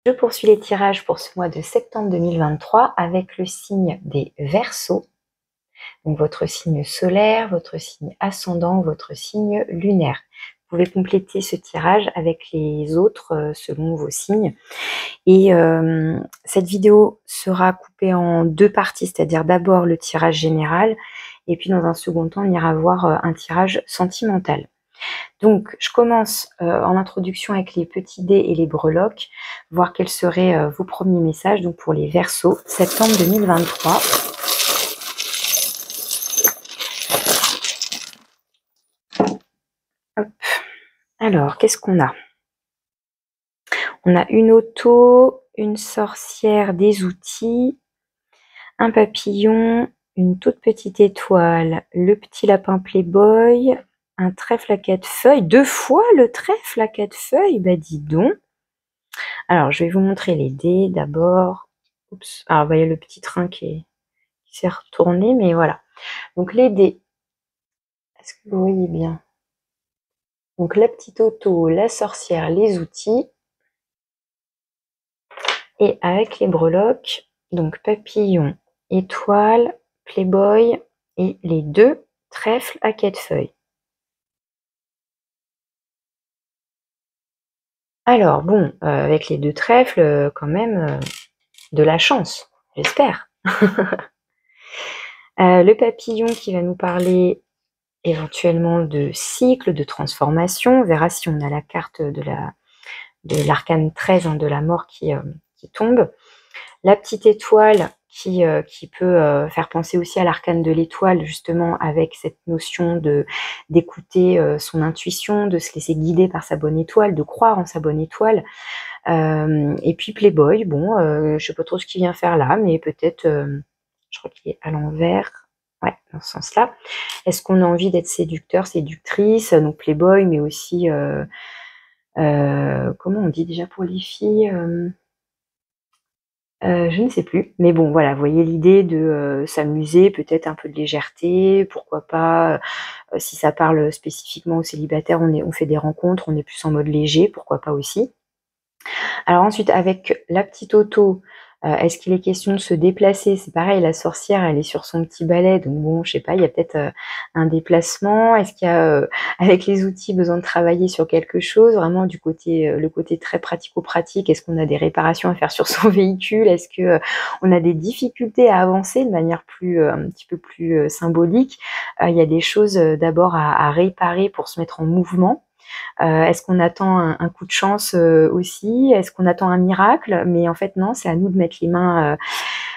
Je poursuis les tirages pour ce mois de septembre 2023 avec le signe des Verseaux, donc votre signe solaire, votre signe ascendant, votre signe lunaire. Vous pouvez compléter ce tirage avec les autres selon vos signes. Et cette vidéo sera coupée en deux parties, c'est-à-dire d'abord le tirage général et puis dans un second temps, on ira voir un tirage sentimental. Donc, je commence en introduction avec les petits dés et les breloques, voir quels seraient vos premiers messages donc pour les Verseaux, septembre 2023. Hop. Alors, qu'est-ce qu'on a? On a une auto, une sorcière des outils, un papillon, une toute petite étoile, le petit lapin Playboy, un trèfle à 4 feuilles, 2 fois le trèfle à 4 feuilles, bah dis donc. Alors, je vais vous montrer les dés d'abord. Oups, alors bah, il y a le petit train qui s'est retourné, mais voilà. Donc les dés, est-ce que vous voyez bien? Donc la petite auto, la sorcière, les outils. Et avec les breloques, donc papillon, étoile, Playboy et les 2 trèfles à 4 feuilles. Alors bon, avec les 2 trèfles, quand même, de la chance, j'espère. Le papillon qui va nous parler éventuellement de cycle, de transformation. On verra si on a la carte de l'arcane 13, hein, de la mort qui tombe. La petite étoile qui peut faire penser aussi à l'arcane de l'étoile, justement avec cette notion d'écouter son intuition, de se laisser guider par sa bonne étoile, de croire en sa bonne étoile. Et puis Playboy, bon, je sais pas trop ce qu'il vient faire là, mais peut-être, je crois qu'il est à l'envers. Ouais, dans ce sens-là. Est-ce qu'on a envie d'être séducteur, séductrice, donc Playboy, mais aussi, comment on dit déjà pour les filles, je ne sais plus, mais bon, voilà, vous voyez l'idée de s'amuser, peut-être un peu de légèreté, pourquoi pas, si ça parle spécifiquement aux célibataires, on fait des rencontres, on est plus en mode léger, pourquoi pas aussi. Alors ensuite, avec la petite auto, est-ce qu'il est question de se déplacer? C'est pareil, la sorcière, elle est sur son petit balai, donc bon, je sais pas, il y a peut-être un déplacement. Est-ce qu'il y a, avec les outils, besoin de travailler sur quelque chose? Vraiment du côté, le côté très pratico-pratique. Est-ce qu'on a des réparations à faire sur son véhicule? Est-ce que on a des difficultés à avancer de manière plus, un petit peu plus symbolique? Il y a des choses d'abord à réparer pour se mettre en mouvement. Est-ce qu'on attend un coup de chance aussi? Est-ce qu'on attend un miracle? Mais en fait, non, c'est à nous de mettre les mains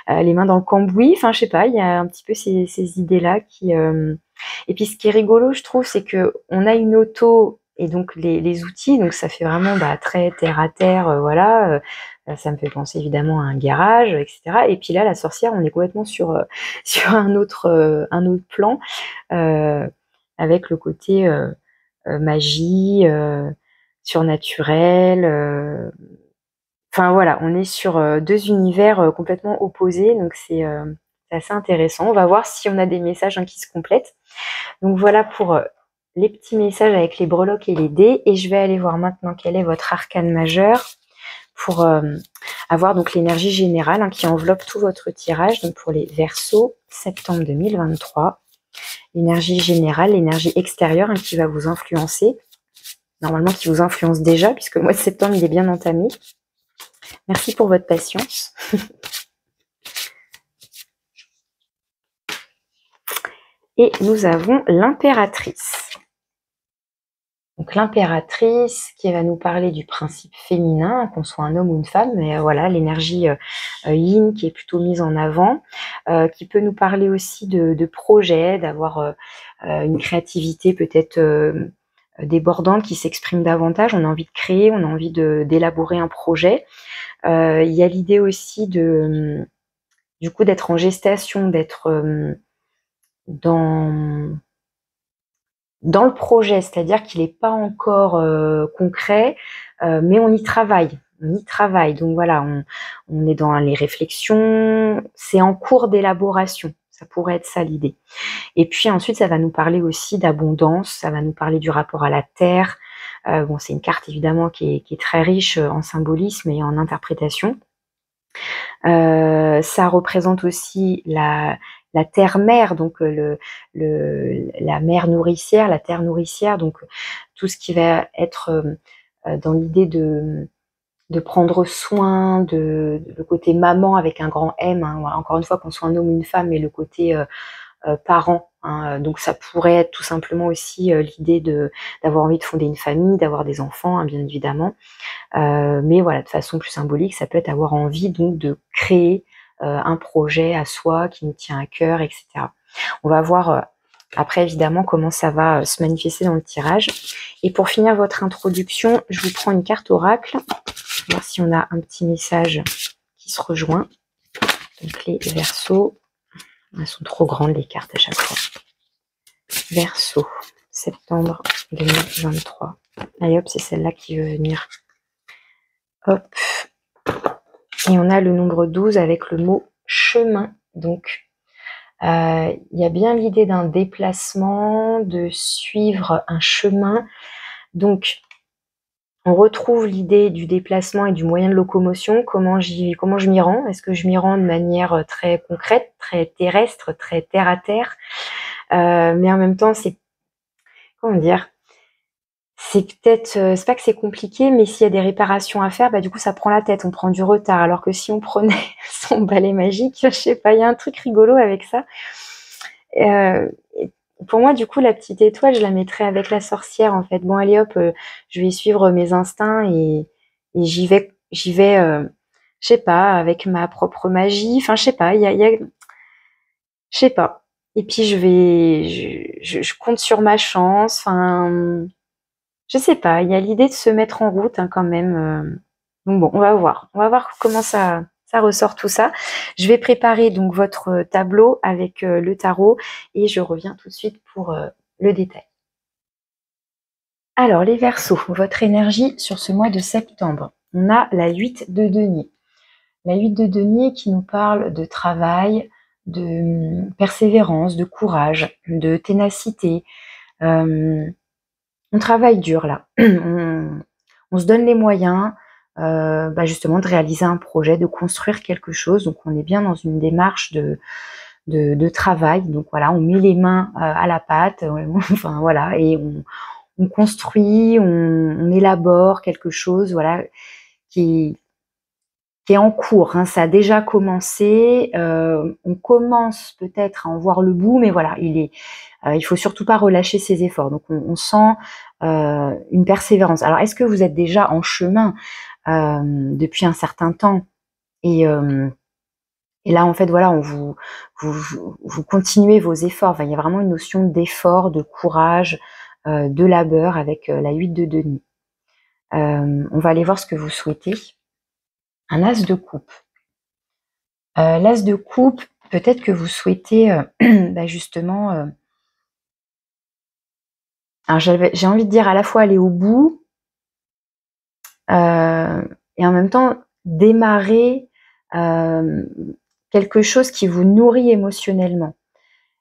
dans le cambouis. Enfin, je sais pas, il y a un petit peu ces idées-là qui... Et puis, ce qui est rigolo, je trouve, c'est qu'on a une auto et donc les outils, donc ça fait vraiment très terre à terre, voilà. Ça me fait penser évidemment à un garage, etc. Et puis là, la sorcière, on est complètement sur un autre plan, avec le côté... magie, surnaturel. Enfin voilà, on est sur 2 univers complètement opposés, donc c'est assez intéressant. On va voir si on a des messages qui se complètent. Donc voilà pour les petits messages avec les breloques et les dés. Et je vais aller voir maintenant quel est votre arcane majeur pour avoir donc l'énergie générale qui enveloppe tout votre tirage. Donc pour les Verseaux, septembre 2023. L'énergie générale, l'énergie extérieure qui va vous influencer. Normalement qui vous influence déjà, puisque le mois de septembre, il est bien entamé. Merci pour votre patience. Et nous avons l'impératrice. Donc l'impératrice qui va nous parler du principe féminin, qu'on soit un homme ou une femme, mais voilà, l'énergie yin qui est plutôt mise en avant, qui peut nous parler aussi de projets, d'avoir une créativité peut-être débordante qui s'exprime davantage. On a envie de créer, on a envie d'élaborer un projet. Il y a l'idée aussi du coup d'être en gestation, d'être dans le projet, c'est-à-dire qu'il n'est pas encore concret, mais on y travaille. On y travaille. Donc voilà, on est dans les réflexions, c'est en cours d'élaboration. Ça pourrait être ça l'idée. Et puis ensuite, ça va nous parler aussi d'abondance, ça va nous parler du rapport à la terre, Bon, c'est une carte évidemment qui est très riche en symbolisme et en interprétation. Ça représente aussi la terre-mère, donc la mère nourricière, la terre nourricière, donc tout ce qui va être dans l'idée de prendre soin, le côté maman avec un grand M, hein, voilà, encore une fois, qu'on soit un homme ou une femme, mais le côté parent, hein, donc ça pourrait être tout simplement aussi l'idée d'avoir envie de fonder une famille, d'avoir des enfants, hein, bien évidemment, mais voilà, de façon plus symbolique, ça peut être avoir envie donc de créer un projet à soi qui nous tient à cœur, etc. On va voir après évidemment comment ça va se manifester dans le tirage. Et pour finir votre introduction, je vous prends une carte oracle, voir si on a un petit message qui se rejoint. Donc les Verseaux, elles sont trop grandes les cartes à chaque fois. Verseau, septembre 2023. Allez hop, c'est celle-là qui veut venir. Hop. Et on a le nombre 12 avec le mot chemin. Donc, il y a bien l'idée d'un déplacement, de suivre un chemin. Donc, on retrouve l'idée du déplacement et du moyen de locomotion. Comment je m'y rends? Est-ce que je m'y rends de manière très concrète, très terrestre, très terre à terre? Mais en même temps, c'est, comment dire, c'est peut-être, c'est pas que c'est compliqué, mais s'il y a des réparations à faire, bah du coup ça prend la tête, on prend du retard. Alors que si on prenait son balai magique, je sais pas, il y a un truc rigolo avec ça. Pour moi, du coup, la petite étoile, je la mettrais avec la sorcière, en fait. Bon, allez hop, je vais suivre mes instincts et j'y vais, je sais pas, avec ma propre magie. Enfin, je sais pas, je sais pas. Et puis je compte sur ma chance. Enfin, je sais pas. Il y a l'idée de se mettre en route, hein, quand même. Donc bon, on va voir comment ça ressort tout ça. Je vais préparer donc votre tableau avec le tarot et je reviens tout de suite pour le détail. Alors les Verseaux, votre énergie sur ce mois de septembre. On a la 8 de denier. La 8 de denier qui nous parle de travail, de persévérance, de courage, de ténacité. On travaille dur là. On se donne les moyens justement de réaliser un projet, de construire quelque chose. Donc on est bien dans une démarche de travail. Donc voilà, on met les mains à la pâte, enfin voilà, et on construit, on élabore quelque chose, voilà, qui est en cours, hein. Ça a déjà commencé. On commence peut-être à en voir le bout, mais voilà, il faut surtout pas relâcher ses efforts. Donc on sent une persévérance. Alors est-ce que vous êtes déjà en chemin depuis un certain temps et là en fait voilà, vous continuez vos efforts. Enfin, il y a vraiment une notion d'effort, de courage, de labeur avec la 8 de denier. On va aller voir ce que vous souhaitez. Un as de coupe. L'as de coupe, peut-être que vous souhaitez justement. Alors j'ai envie de dire à la fois aller au bout et en même temps démarrer quelque chose qui vous nourrit émotionnellement.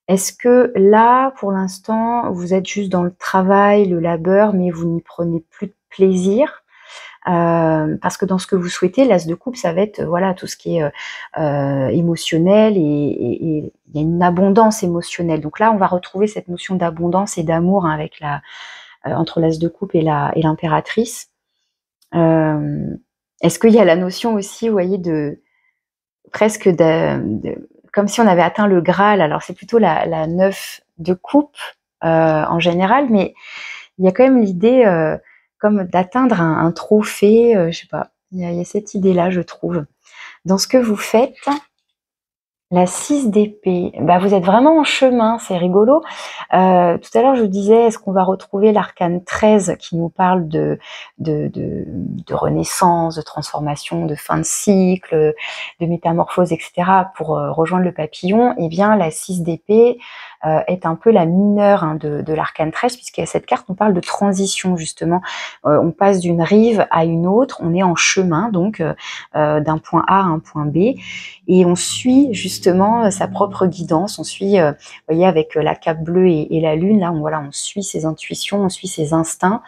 Est-ce que là, pour l'instant, vous êtes juste dans le travail, le labeur, mais vous n'y prenez plus de plaisir? Parce que dans ce que vous souhaitez, l'as de coupe, ça va être voilà tout ce qui est émotionnel et il y a une abondance émotionnelle. Donc là, on va retrouver cette notion d'abondance et d'amour, hein, avec entre l'as de coupe et l'impératrice. Est-ce qu'il y a la notion aussi, vous voyez, de presque comme si on avait atteint le Graal. Alors c'est plutôt la 9 de coupe en général, mais il y a quand même l'idée comme d'atteindre un trophée, je sais pas, il y a cette idée-là, je trouve. Dans ce que vous faites, la 6 d'épée, vous êtes vraiment en chemin, c'est rigolo. Tout à l'heure, je vous disais, est-ce qu'on va retrouver l'arcane 13 qui nous parle de renaissance, de transformation, de fin de cycle, de métamorphose, etc. pour rejoindre le papillon? Eh bien, la 6 d'épée, est un peu la mineure hein, de l'arcane 13, puisqu'à cette carte, on parle de transition, justement. On passe d'une rive à une autre, on est en chemin, donc d'un point A à un point B, et on suit justement sa propre guidance, on suit, vous voyez, avec la cape bleue et la lune, là, on suit ses intuitions, on suit ses instincts.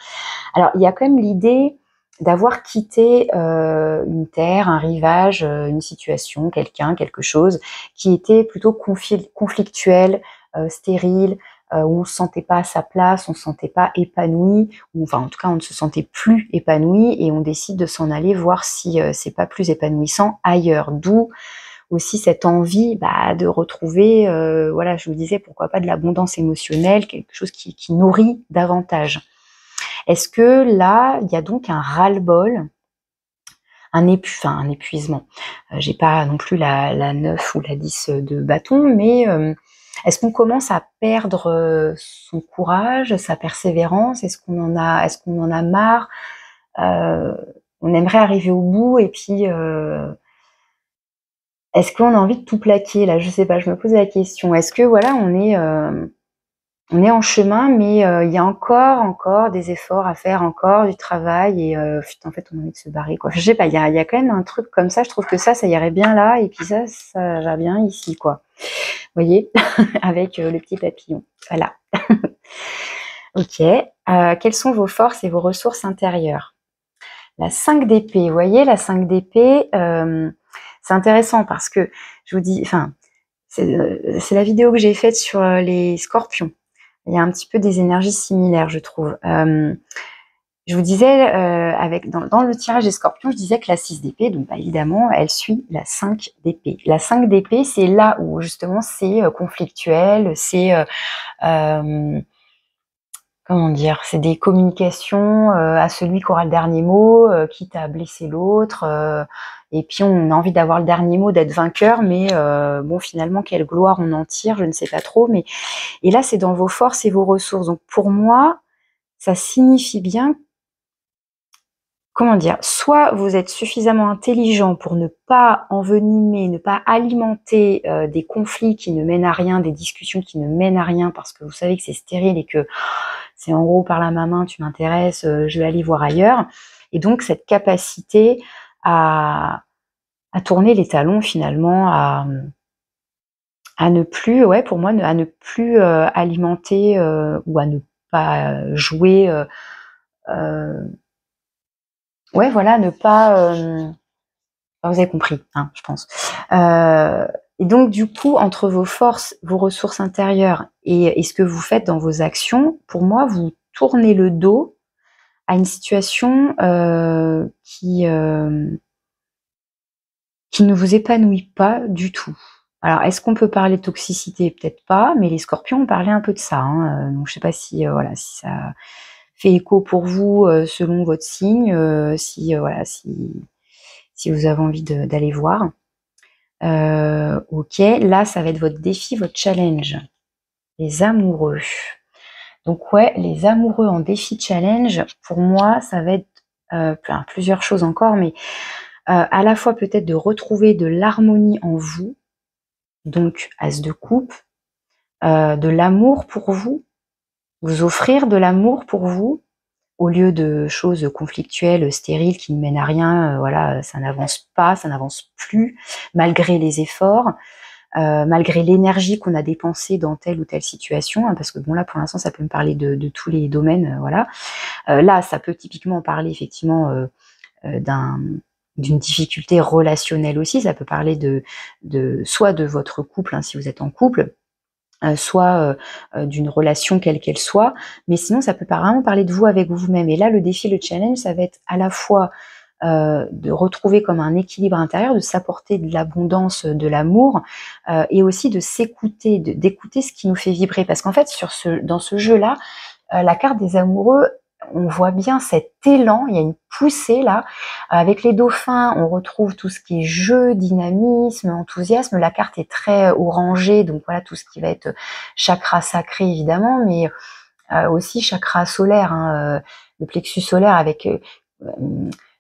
Alors, il y a quand même l'idée d'avoir quitté une terre, un rivage, une situation, quelqu'un, quelque chose qui était plutôt conflictuel, stérile, où on ne se sentait pas à sa place, on ne se sentait pas épanoui, ou enfin en tout cas on ne se sentait plus épanoui, et on décide de s'en aller voir si c'est pas plus épanouissant ailleurs. D'où aussi cette envie de retrouver, voilà, je vous disais, pourquoi pas de l'abondance émotionnelle, quelque chose qui nourrit davantage. Est-ce que là, il y a donc un ras-le-bol, un épuisement? J'ai pas non plus la 9 ou la 10 de bâton, mais est-ce qu'on commence à perdre son courage, sa persévérance? Est-ce qu'on en a marre? On aimerait arriver au bout, et puis est-ce qu'on a envie de tout plaquer là? Je sais pas, je me pose la question. Est-ce que voilà, on est en chemin, mais il y a encore des efforts à faire, encore du travail, et en fait, on a envie de se barrer, quoi. Je sais pas, il y a quand même un truc comme ça, je trouve que ça irait bien là, et puis ça va bien ici, quoi. Vous voyez? Avec le petit papillon. Voilà. Ok. Quelles sont vos forces et vos ressources intérieures? La 5 d'épée. Vous voyez, la 5 d'épée, c'est intéressant parce que, je vous dis, enfin, c'est la vidéo que j'ai faite sur les scorpions. Il y a un petit peu des énergies similaires, je trouve. Je vous disais, dans le tirage des scorpions, je disais que la 6 d'épée, donc évidemment, elle suit la 5 d'épée. La 5 d'épée, c'est là où justement c'est conflictuel, c'est comment dire, c'est des communications à celui qui aura le dernier mot, quitte à blesser l'autre, et puis on a envie d'avoir le dernier mot, d'être vainqueur, mais bon, finalement, quelle gloire on en tire, je ne sais pas trop, mais et là, c'est dans vos forces et vos ressources. Donc pour moi, ça signifie bien, comment dire, soit vous êtes suffisamment intelligent pour ne pas envenimer, ne pas alimenter des conflits qui ne mènent à rien, des discussions qui ne mènent à rien, parce que vous savez que c'est stérile et que c'est en gros par la main, tu m'intéresses, je vais aller voir ailleurs. Et donc cette capacité à tourner les talons finalement, à ne plus, ouais, pour moi, à ne plus alimenter ou à ne pas jouer, ouais, voilà, ne pas, vous avez compris, hein, je pense. Et donc du coup, entre vos forces, vos ressources intérieures et ce que vous faites dans vos actions, pour moi, vous tournez le dos à une situation qui ne vous épanouit pas du tout. Alors, est-ce qu'on peut parler de toxicité? Peut-être pas, mais les scorpions ont parlé un peu de ça, hein, donc je sais pas si, voilà, si ça fait écho pour vous, selon votre signe, si, voilà, si vous avez envie d'aller voir. Ok, là, ça va être votre défi, votre challenge. Les amoureux. Donc ouais, les amoureux en défi challenge, pour moi, ça va être plusieurs choses encore, mais à la fois peut-être de retrouver de l'harmonie en vous, donc as de coupe, de l'amour pour vous offrir de l'amour pour vous, au lieu de choses conflictuelles, stériles, qui ne mènent à rien, voilà, ça n'avance pas, ça n'avance plus, malgré les efforts, malgré l'énergie qu'on a dépensée dans telle ou telle situation, hein, parce que bon, là, pour l'instant, ça peut me parler de tous les domaines, voilà. Là, ça peut typiquement parler effectivement d'une difficulté relationnelle aussi, ça peut parler soit de votre couple, hein, si vous êtes en couple, soit d'une relation quelle qu'elle soit, mais sinon ça peut vraiment parler de vous avec vous-même. Et là, le défi, le challenge, ça va être à la fois de retrouver comme un équilibre intérieur, de s'apporter de l'abondance, de l'amour, et aussi de s'écouter, d'écouter ce qui nous fait vibrer. Parce qu'en fait, dans ce jeu-là, la carte des amoureux, on voit bien cet élan, il y a une poussée là. Avec les dauphins, on retrouve tout ce qui est jeu, dynamisme, enthousiasme. La carte est très orangée, donc voilà, tout ce qui va être chakra sacré évidemment, mais aussi chakra solaire, hein, le plexus solaire avec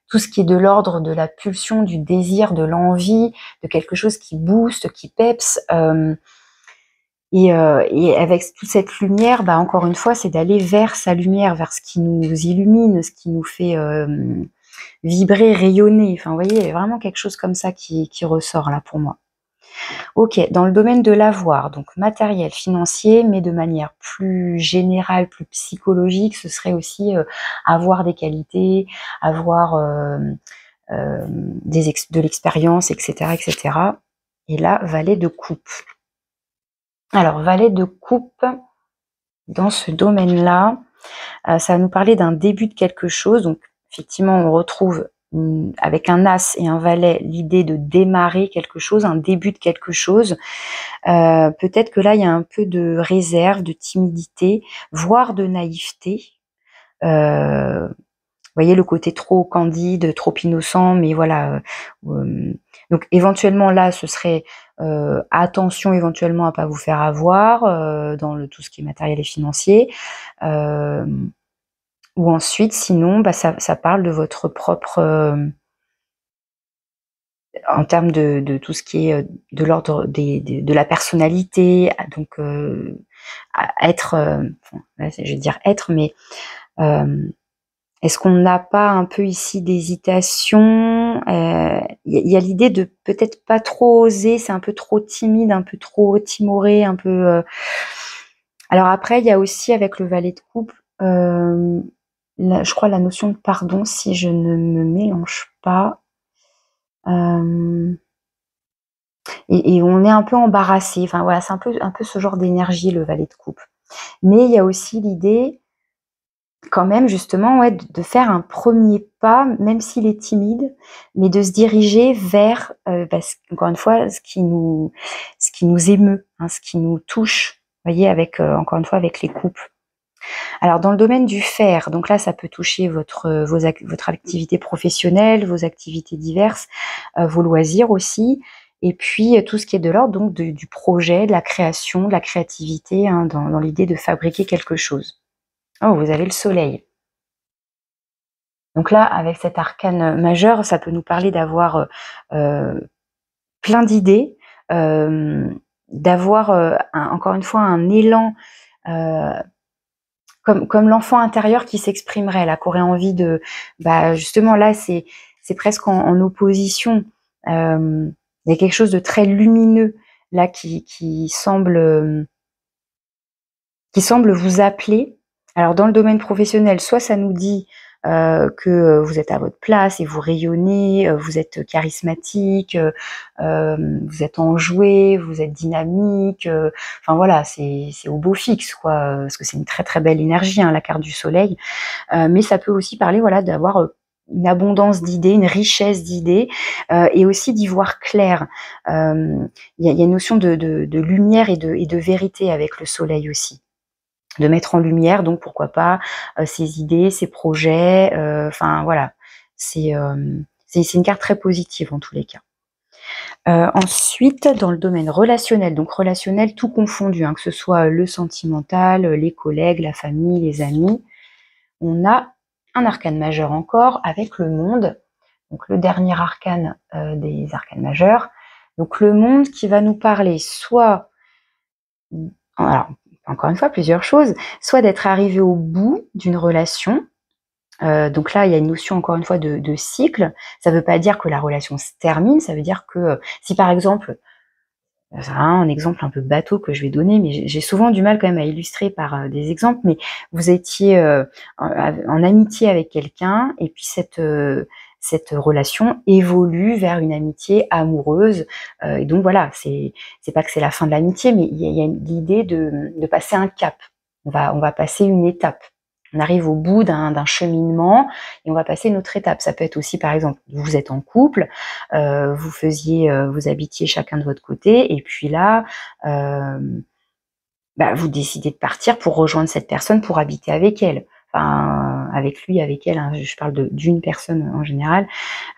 tout ce qui est de l'ordre de la pulsion, du désir, de l'envie, de quelque chose qui booste, qui peps. Et avec toute cette lumière, bah, encore une fois, c'est d'aller vers sa lumière, vers ce qui nous illumine, ce qui nous fait vibrer, rayonner. Enfin, vous voyez, il y a vraiment quelque chose comme ça qui ressort là pour moi. Ok, dans le domaine de l'avoir, donc matériel, financier, mais de manière plus générale, plus psychologique, ce serait aussi avoir des qualités, avoir de l'expérience, etc., etc. Et là, valet de coupe. Alors, valet de coupe, dans ce domaine-là, ça va nous parler d'un début de quelque chose. Donc, effectivement, on retrouve avec un as et un valet l'idée de démarrer quelque chose, un début de quelque chose. Peut-être que là, il y a un peu de réserve, de timidité, voire de naïveté. Vous voyez le côté trop candide, trop innocent, mais voilà. Donc éventuellement là, ce serait attention éventuellement à pas vous faire avoir dans tout ce qui est matériel et financier. Ou ensuite, sinon, bah, ça parle de votre propre, en termes de tout ce qui est de l'ordre de la personnalité, donc être, là, je vais dire être, mais est-ce qu'on n'a pas un peu ici d'hésitation? Y a l'idée de peut-être pas trop oser, c'est un peu trop timide, un peu trop timoré, un peu. Alors après, il y a aussi avec le valet de coupe, je crois la notion de pardon, si je ne me mélange pas. Et on est un peu embarrassé. Enfin voilà, c'est un peu ce genre d'énergie, le valet de coupe. Mais il y a aussi l'idée, quand même, justement, ouais, de faire un premier pas, même s'il est timide, mais de se diriger vers, encore une fois, ce qui nous émeut, hein, ce qui nous touche. Vous voyez, avec encore une fois, avec les coupes. Alors, dans le domaine du faire, donc là, ça peut toucher votre activité professionnelle, vos activités diverses, vos loisirs aussi, et puis tout ce qui est de l'ordre donc du projet, de la création, de la créativité, hein, dans l'idée de fabriquer quelque chose. Oh, vous avez le soleil. Donc là, avec cet arcane majeur, ça peut nous parler d'avoir plein d'idées, d'avoir encore une fois un élan, comme l'enfant intérieur qui s'exprimerait, là, qui aurait envie de, justement là, c'est presque en opposition. Il y a quelque chose de très lumineux là qui semble vous appeler. Alors dans le domaine professionnel, soit ça nous dit que vous êtes à votre place et vous rayonnez, vous êtes charismatique, vous êtes enjoué, vous êtes dynamique. Enfin voilà, c'est au beau fixe, quoi, parce que c'est une très très belle énergie, hein, la carte du soleil. Mais ça peut aussi parler, voilà, d'avoir une abondance d'idées, une richesse d'idées, et aussi d'y voir clair. Il y a une notion de lumière et de vérité avec le soleil aussi. De mettre en lumière, donc pourquoi pas ses idées, ses projets, enfin voilà. C'est une carte très positive en tous les cas. Ensuite, dans le domaine relationnel, donc relationnel tout confondu, hein, que ce soit le sentimental, les collègues, la famille, les amis, on a un arcane majeur encore avec le monde, donc le dernier arcane des arcanes majeurs. Donc le monde qui va nous parler soit, alors encore une fois, plusieurs choses, soit d'être arrivé au bout d'une relation. Donc là, il y a une notion encore une fois de cycle. Ça ne veut pas dire que la relation se termine, ça veut dire que si par exemple, c'est un exemple un peu bateau que je vais donner, mais j'ai souvent du mal quand même à illustrer par des exemples, mais vous étiez en amitié avec quelqu'un et puis cette relation évolue vers une amitié amoureuse. Et donc voilà, c'est pas que c'est la fin de l'amitié, mais il y a l'idée de passer un cap. On va passer une étape. On arrive au bout d'un cheminement et on va passer une autre étape. Ça peut être aussi, par exemple, vous êtes en couple, vous habitiez chacun de votre côté, et puis là, vous décidez de partir pour rejoindre cette personne, pour habiter avec elle. Enfin, avec lui, avec elle, hein, je parle d'une personne en général.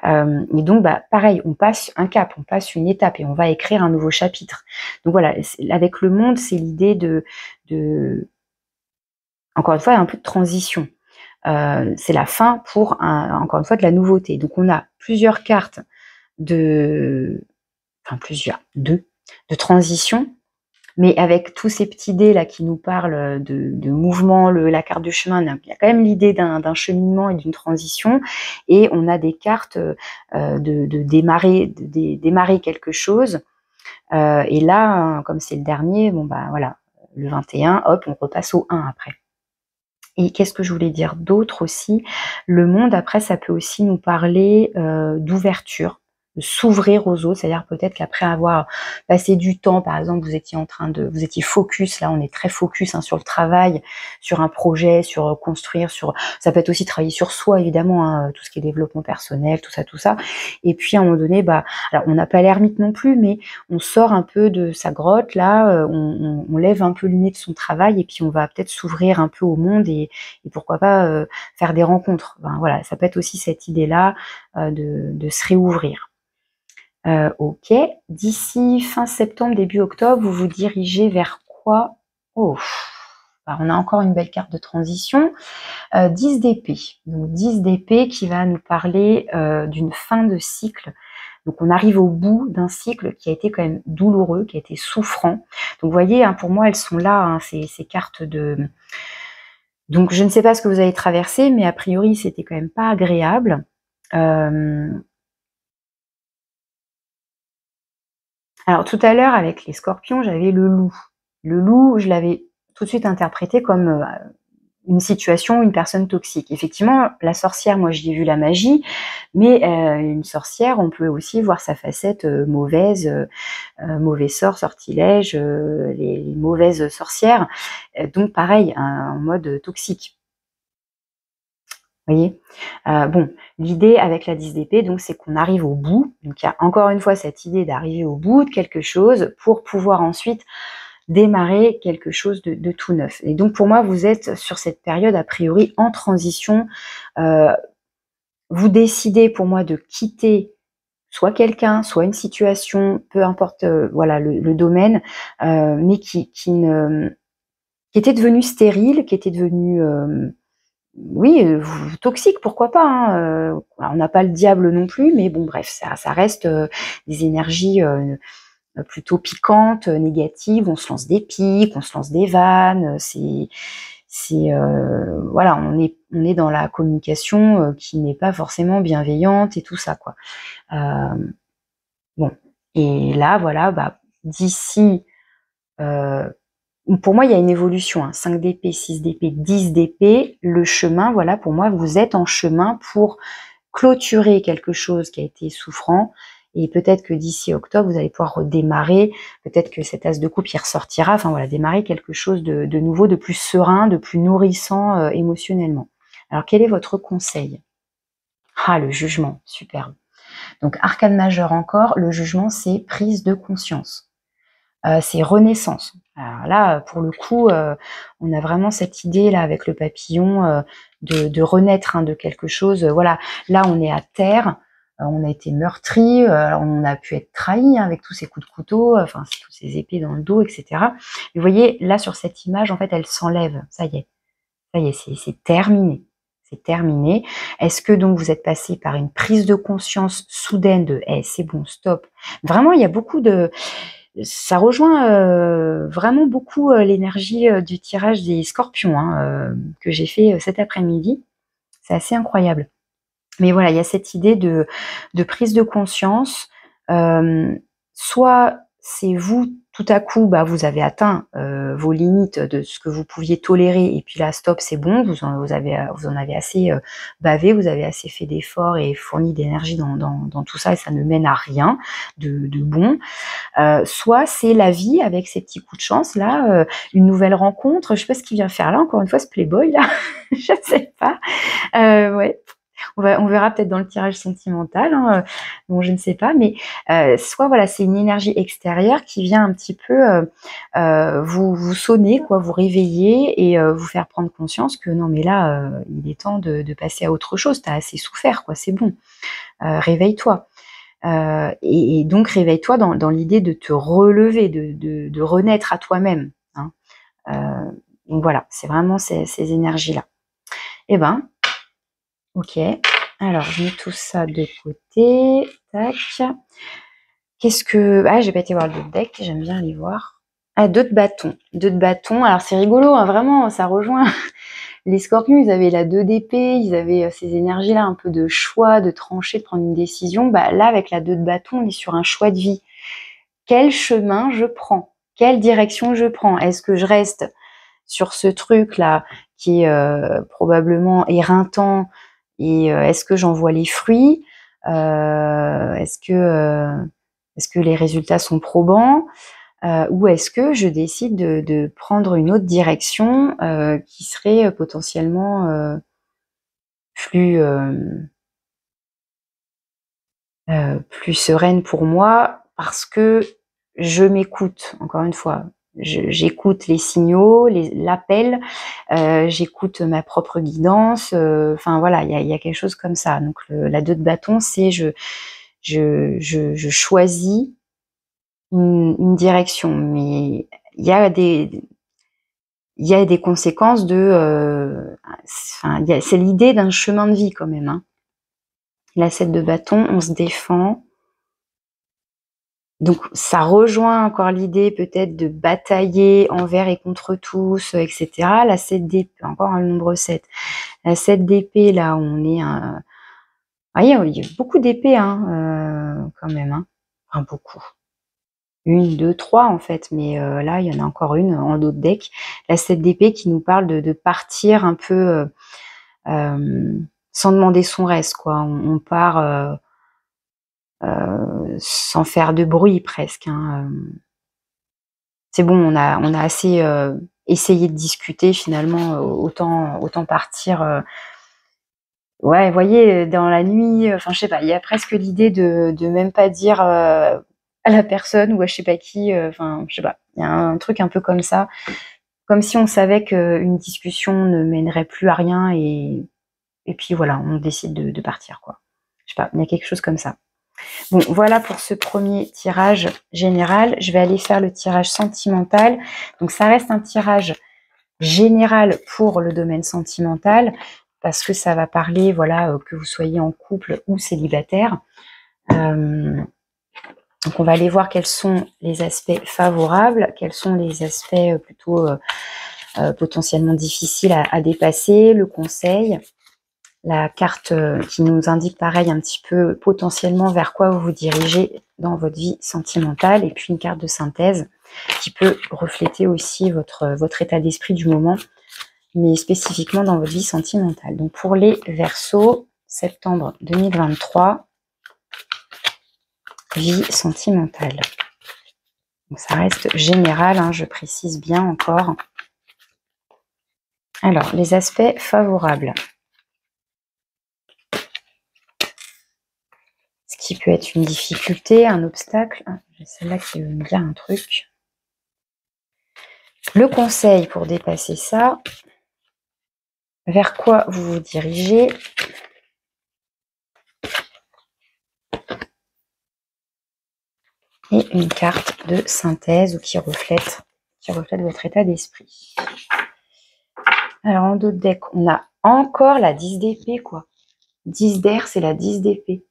Et donc, pareil, on passe un cap, on passe une étape et on va écrire un nouveau chapitre. Donc voilà, avec le monde, c'est l'idée de encore une fois, un peu de transition. C'est la fin pour, encore une fois, de la nouveauté. Donc on a plusieurs cartes de transition, Mais avec tous ces petits dés là qui nous parlent de mouvement, la carte du chemin, il y a quand même l'idée d'un cheminement et d'une transition. Et on a des cartes de démarrer quelque chose. Et là, comme c'est le dernier, bon bah voilà, le 21, hop, on repasse au 1 après. Et qu'est-ce que je voulais dire d'autre aussi? Le monde, après, ça peut aussi nous parler d'ouverture, de s'ouvrir aux autres, c'est-à-dire peut-être qu'après avoir passé du temps, par exemple, vous étiez focus, là on est très focus hein, sur le travail, sur un projet, sur construire, ça peut être aussi travailler sur soi évidemment, hein, tout ce qui est développement personnel, tout ça. Et puis à un moment donné, bah, alors on n'a pas l'ermite non plus, mais on sort un peu de sa grotte là, on lève un peu le nez de son travail et puis on va peut-être s'ouvrir un peu au monde et pourquoi pas faire des rencontres. Ben, voilà, ça peut être aussi cette idée-là de se réouvrir. Ok, d'ici fin septembre, début octobre, vous vous dirigez vers quoi? Oh, ben, on a encore une belle carte de transition. 10 d'épée. Donc 10 d'épée qui va nous parler d'une fin de cycle. Donc on arrive au bout d'un cycle qui a été quand même douloureux, qui a été souffrant. Donc vous voyez, hein, pour moi, elles sont là, hein, ces cartes de... Donc je ne sais pas ce que vous avez traversé, mais a priori, c'était quand même pas agréable. Alors tout à l'heure, avec les scorpions, j'avais le loup. Le loup, je l'avais tout de suite interprété comme une situation, une personne toxique. Effectivement, la sorcière, moi j'y ai vu la magie, mais une sorcière, on peut aussi voir sa facette mauvaise, mauvais sort, sortilège, les mauvaises sorcières. Donc pareil, en mode toxique. Vous voyez, bon, l'idée avec la 10 d'épée, donc c'est qu'on arrive au bout. Donc il y a encore une fois cette idée d'arriver au bout de quelque chose pour pouvoir ensuite démarrer quelque chose de tout neuf. Et donc pour moi, vous êtes sur cette période a priori en transition. Vous décidez pour moi de quitter soit quelqu'un, soit une situation, peu importe voilà le domaine, mais qui était devenu stérile, qui était devenu oui, toxique, pourquoi pas, hein, on n'a pas le diable non plus, mais bon bref, ça reste des énergies plutôt piquantes, négatives, on se lance des piques, on se lance des vannes, voilà, on est dans la communication qui n'est pas forcément bienveillante et tout ça, quoi. Bon, et là, voilà, bah, d'ici... pour moi, il y a une évolution, hein. 5 d'épée, 6 d'épée, 10 d'épée. Le chemin, voilà, pour moi, vous êtes en chemin pour clôturer quelque chose qui a été souffrant. Et peut-être que d'ici octobre, vous allez pouvoir redémarrer. Peut-être que cet as de coupe, il ressortira. Enfin, voilà, démarrer quelque chose de nouveau, de plus serein, de plus nourrissant émotionnellement. Alors, quel est votre conseil? Ah, le jugement, superbe. Donc, arcane majeur encore, le jugement, c'est prise de conscience. C'est renaissance. Alors là, pour le coup, on a vraiment cette idée là avec le papillon de renaître hein, de quelque chose. Voilà, là on est à terre, on a été meurtri, on a pu être trahi hein, avec tous ces coups de couteau, enfin toutes ces épées dans le dos, etc. Et vous voyez, là sur cette image, en fait, elle s'enlève. Ça y est, c'est terminé. C'est terminé. Est-ce que donc vous êtes passé par une prise de conscience soudaine de hey, c'est bon, stop. Vraiment, il y a beaucoup de... Ça rejoint vraiment beaucoup l'énergie du tirage des scorpions hein, que j'ai fait cet après-midi. C'est assez incroyable. Mais voilà, il y a cette idée de prise de conscience. Soit c'est vous, tout à coup, bah, vous avez atteint vos limites de ce que vous pouviez tolérer, et puis là, stop, c'est bon, vous en avez assez bavé, vous avez assez fait d'efforts et fourni d'énergie dans tout ça, et ça ne mène à rien de bon. Soit c'est la vie avec ses petits coups de chance, là, une nouvelle rencontre, je sais pas ce qu'il vient faire là, encore une fois, ce playboy, là, je sais pas. Ouais. On verra peut-être dans le tirage sentimental, hein, bon je ne sais pas, mais soit voilà, c'est une énergie extérieure qui vient un petit peu vous sonner, quoi, vous réveiller et vous faire prendre conscience que non mais là, il est temps de passer à autre chose, tu as assez souffert, quoi, c'est bon, réveille-toi. Et donc réveille-toi dans l'idée de te relever, de renaître à toi-même, hein. Donc voilà, c'est vraiment ces énergies-là. Eh ben, ok, alors je mets tout ça de côté, tac. Qu'est-ce que... Ah, j'ai pas été voir le deck, j'aime bien aller voir. Ah, 2 de bâton. 2 de bâton. Alors c'est rigolo, hein, vraiment, ça rejoint les scorpions, ils avaient la 2 d'épée, ils avaient ces énergies-là un peu de choix, de trancher, de prendre une décision. Bah, là, avec la 2 de bâton, on est sur un choix de vie. Quel chemin je prends? Quelle direction je prends? Est-ce que je reste sur ce truc-là qui est probablement éreintant et est-ce que j'en vois les fruits? Est-ce que les résultats sont probants? Ou est-ce que je décide de prendre une autre direction qui serait potentiellement plus, plus sereine pour moi parce que je m'écoute, encore une fois. J'écoute les signaux, l'appel, j'écoute ma propre guidance. Enfin voilà, il y a quelque chose comme ça. Donc la 2 de bâton, c'est je choisis une direction, mais il y a des conséquences c'est l'idée d'un chemin de vie quand même, hein. La 7 de bâton, on se défend. Donc ça rejoint encore l'idée peut-être de batailler envers et contre tous, etc. La 7 d'épée, encore un nombre 7. La 7 d'épée, là, on est il y a beaucoup d'épées, hein, quand même, hein. Enfin, beaucoup. 1, 2, 3 en fait, mais là, il y en a encore une en d'autres decks. La 7 d'épée qui nous parle de partir un peu sans demander son reste, quoi. On part sans faire de bruit presque, hein. C'est bon, on a assez essayé de discuter finalement, autant partir. Ouais, vous voyez, dans la nuit, enfin je sais pas, il y a presque l'idée de même pas dire à la personne ou à je sais pas qui, enfin je sais pas, il y a un truc un peu comme ça, comme si on savait qu'une discussion ne mènerait plus à rien et puis voilà, on décide de partir, quoi. Je sais pas, il y a quelque chose comme ça. Bon, voilà pour ce premier tirage général. Je vais aller faire le tirage sentimental. Donc ça reste un tirage général pour le domaine sentimental parce que ça va parler, voilà, que vous soyez en couple ou célibataire. Donc on va aller voir quels sont les aspects favorables, quels sont les aspects plutôt potentiellement difficiles à dépasser, le conseil. La carte qui nous indique pareil un petit peu potentiellement vers quoi vous vous dirigez dans votre vie sentimentale, et puis une carte de synthèse qui peut refléter aussi votre état d'esprit du moment, mais spécifiquement dans votre vie sentimentale. Donc pour les Verseaux, septembre 2023, vie sentimentale. Donc ça reste général, hein, je précise bien encore. Alors, les aspects favorables. Ce qui peut être une difficulté, un obstacle. J'ai celle-là qui veut me dire un truc. Le conseil pour dépasser ça. Vers quoi vous vous dirigez? Et une carte de synthèse ou qui reflète votre état d'esprit. Alors en d'autres decks, on a encore la 10 d'épée, quoi. 10 d'air, c'est la 10 d'épée.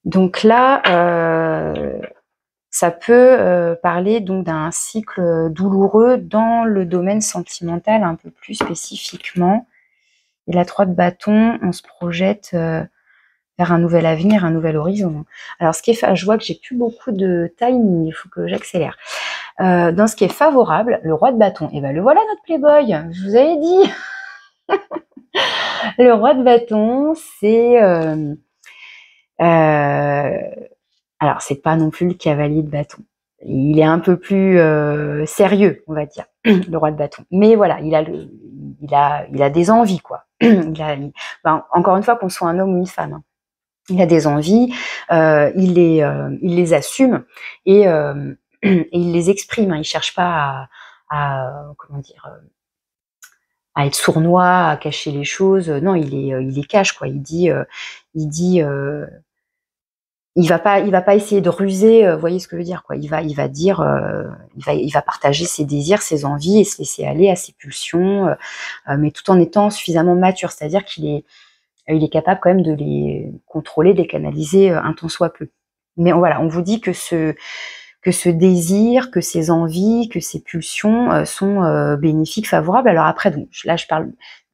Donc là, ça peut parler donc d'un cycle douloureux dans le domaine sentimental un peu plus spécifiquement. Et la 3 de bâton, on se projette vers un nouvel avenir, un nouvel horizon. Alors ce qui est, je vois que j'ai plus beaucoup de timing, il faut que j'accélère. Dans ce qui est favorable, le roi de bâton, et ben le voilà notre playboy, je vous avais dit. Le roi de bâton, c'est alors c'est pas non plus le cavalier de bâton. Il est un peu plus sérieux, on va dire, le roi de bâton. Mais voilà, il a des envies, quoi. Encore une fois, qu'on soit un homme ou une femme, hein. Il a des envies, il les assume et il les exprime, hein. Il cherche pas comment dire, à être sournois, à cacher les choses. Non, il les cache, quoi. Il dit il va pas essayer de ruser, vous voyez ce que je veux dire, quoi. Il va dire, il va partager ses désirs, ses envies et se laisser aller à ses pulsions, mais tout en étant suffisamment mature, c'est-à-dire qu'il est capable quand même de les contrôler, de les canaliser un tant soit peu. Mais voilà, on vous dit que que ce désir, que ces envies, que ces pulsions sont bénéfiques, favorables. Alors après, donc, là je parle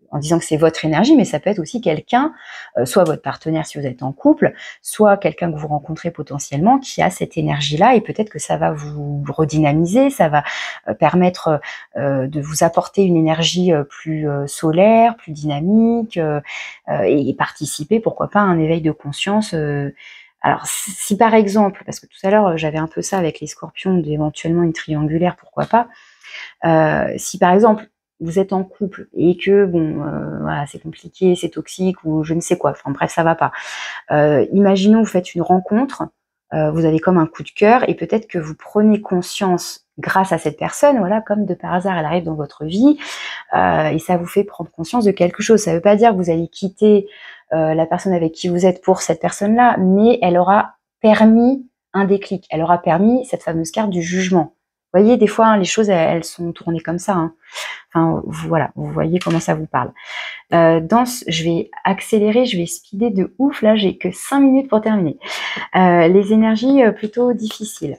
en disant que c'est votre énergie, mais ça peut être aussi quelqu'un, soit votre partenaire si vous êtes en couple, soit quelqu'un que vous rencontrez potentiellement qui a cette énergie-là, et peut-être que ça va vous redynamiser, ça va permettre de vous apporter une énergie plus solaire, plus dynamique, et participer, pourquoi pas, à un éveil de conscience. Alors, si par exemple, parce que tout à l'heure j'avais un peu ça avec les scorpions, éventuellement une triangulaire, pourquoi pas, si par exemple vous êtes en couple et que bon, voilà, c'est compliqué, c'est toxique ou je ne sais quoi, enfin bref, ça va pas. Imaginons vous faites une rencontre, vous avez comme un coup de cœur et peut-être que vous prenez conscience grâce à cette personne, voilà, comme de par hasard elle arrive dans votre vie, et ça vous fait prendre conscience de quelque chose. Ça veut pas dire que vous allez quitter la personne avec qui vous êtes pour cette personne-là, mais elle aura permis un déclic, elle aura permis cette fameuse carte du jugement. Vous voyez, des fois, hein, les choses, elles sont tournées comme ça. Hein. Enfin, voilà, vous voyez comment ça vous parle. Je vais accélérer, je vais speeder de ouf. Là, j'ai que 5 minutes pour terminer. Les énergies plutôt difficiles.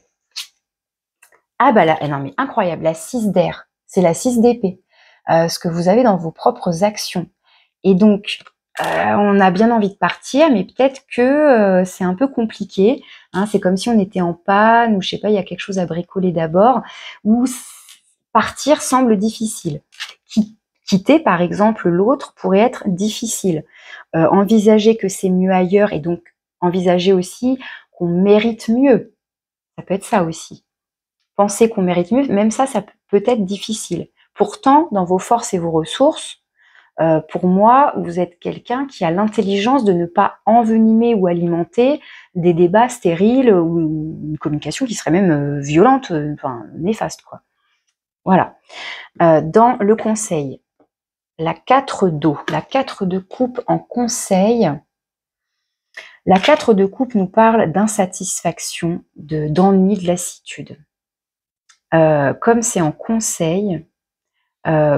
Ah bah là, non mais incroyable, la 6 d'air, c'est la 6 d'épée. Ce que vous avez dans vos propres actions. Et donc, on a bien envie de partir, mais peut-être que c'est un peu compliqué. Hein, c'est comme si on était en panne, ou je sais pas, il y a quelque chose à bricoler d'abord, ou partir semble difficile. Quitter, par exemple, l'autre pourrait être difficile. Envisager que c'est mieux ailleurs, et donc envisager aussi qu'on mérite mieux. Ça peut être ça aussi. Penser qu'on mérite mieux, même ça peut être difficile. Pourtant, dans vos forces et vos ressources, pour moi, vous êtes quelqu'un qui a l'intelligence de ne pas envenimer ou alimenter des débats stériles ou une communication qui serait même violente, enfin néfaste, quoi. Voilà. Dans le conseil, la 4 d'eau, la 4 de coupe en conseil. La 4 de coupe nous parle d'insatisfaction, d'ennui, de lassitude. Comme c'est en conseil,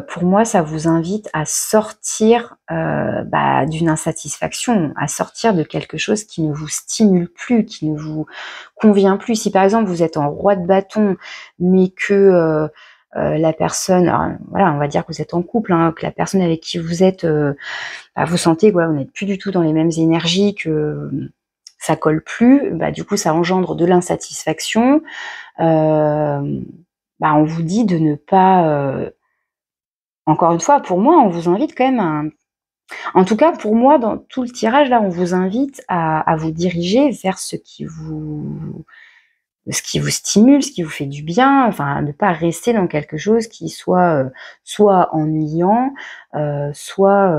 pour moi, ça vous invite à sortir d'une insatisfaction, à sortir de quelque chose qui ne vous stimule plus, qui ne vous convient plus. Si par exemple vous êtes en roi de bâton, mais que la personne, alors, voilà, on va dire que vous êtes en couple, hein, que la personne avec qui vous êtes, vous sentez que voilà, vous n'êtes plus du tout dans les mêmes énergies, que ça colle plus, du coup ça engendre de l'insatisfaction. On vous dit de ne pas encore une fois, pour moi, on vous invite quand même en tout cas, pour moi, dans tout le tirage, là, on vous invite à vous diriger vers ce qui vous stimule, ce qui vous fait du bien, enfin, ne pas rester dans quelque chose qui soit soit ennuyant, soit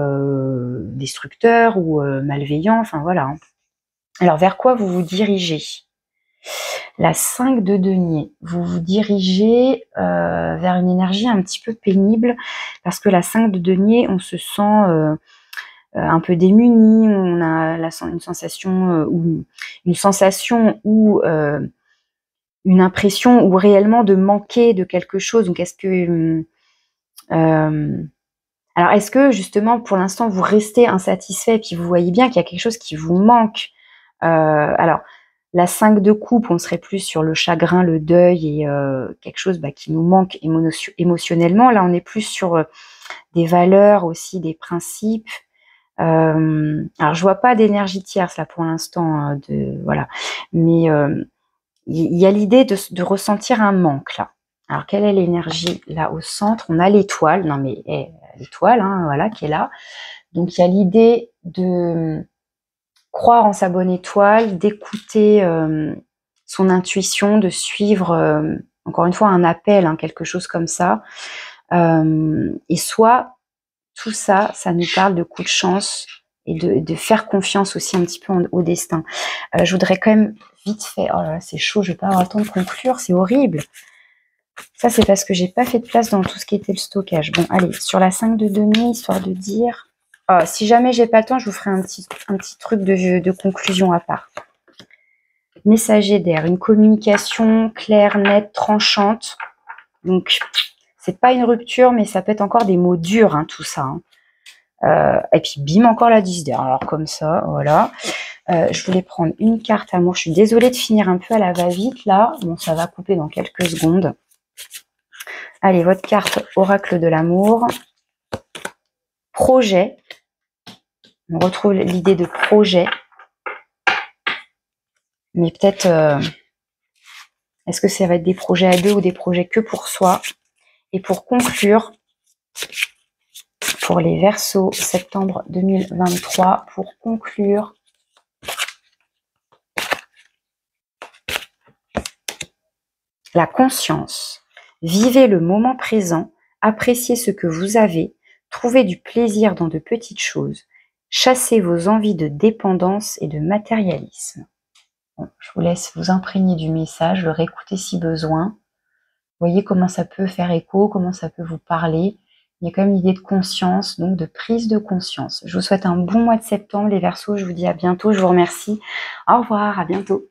destructeur ou malveillant, enfin voilà. Hein. Alors, vers quoi vous vous dirigez ? La 5 de denier, vous vous dirigez vers une énergie un petit peu pénible, parce que la 5 de denier, on se sent un peu démuni, on a une sensation ou une impression ou réellement de manquer de quelque chose. Donc est-ce que alors est-ce que justement pour l'instant vous restez insatisfait et puis vous voyez bien qu'il y a quelque chose qui vous manque. Alors la 5 de coupe, on serait plus sur le chagrin, le deuil et quelque chose qui nous manque émotionnellement. Là on est plus sur des valeurs aussi, des principes. Alors je vois pas d'énergie tierce là pour l'instant, voilà, mais il y a l'idée de ressentir un manque là. Alors quelle est l'énergie là au centre? On a l'étoile, non mais l'étoile, hein, voilà, qui est là. Donc il y a l'idée de croire en sa bonne étoile, d'écouter son intuition, de suivre encore une fois un appel, hein, quelque chose comme ça, et soit tout ça, ça nous parle de coups de chance et de faire confiance aussi un petit peu au destin. Je voudrais quand même vite fait, oh là là, c'est chaud, je vais pas avoir le temps de conclure, c'est horrible. Ça, c'est parce que j'ai pas fait de place dans tout ce qui était le stockage. Bon, allez, sur la 5 de denier, histoire de dire... si jamais j'ai pas le temps, je vous ferai un petit truc de conclusion à part. Messager d'air, une communication claire, nette, tranchante. Donc, c'est pas une rupture, mais ça peut être encore des mots durs, hein, tout ça. Hein. Et puis bim, encore la 10 d'air. Alors comme ça, voilà. Je voulais prendre une carte amour. Je suis désolée de finir un peu à la va-vite là. Bon, ça va couper dans quelques secondes. Allez, votre carte oracle de l'amour. Projet. On retrouve l'idée de projet. Mais peut-être, est-ce que ça va être des projets à deux ou des projets que pour soi? Et pour conclure, pour les Verseaux, septembre 2023, pour conclure, la conscience. Vivez le moment présent, appréciez ce que vous avez, trouvez du plaisir dans de petites choses, chassez vos envies de dépendance et de matérialisme. Bon, je vous laisse vous imprégner du message, le réécouter si besoin. Voyez comment ça peut faire écho, comment ça peut vous parler. Il y a quand même l'idée de conscience, donc de prise de conscience. Je vous souhaite un bon mois de septembre, les Verseaux. Je vous dis à bientôt. Je vous remercie. Au revoir, à bientôt.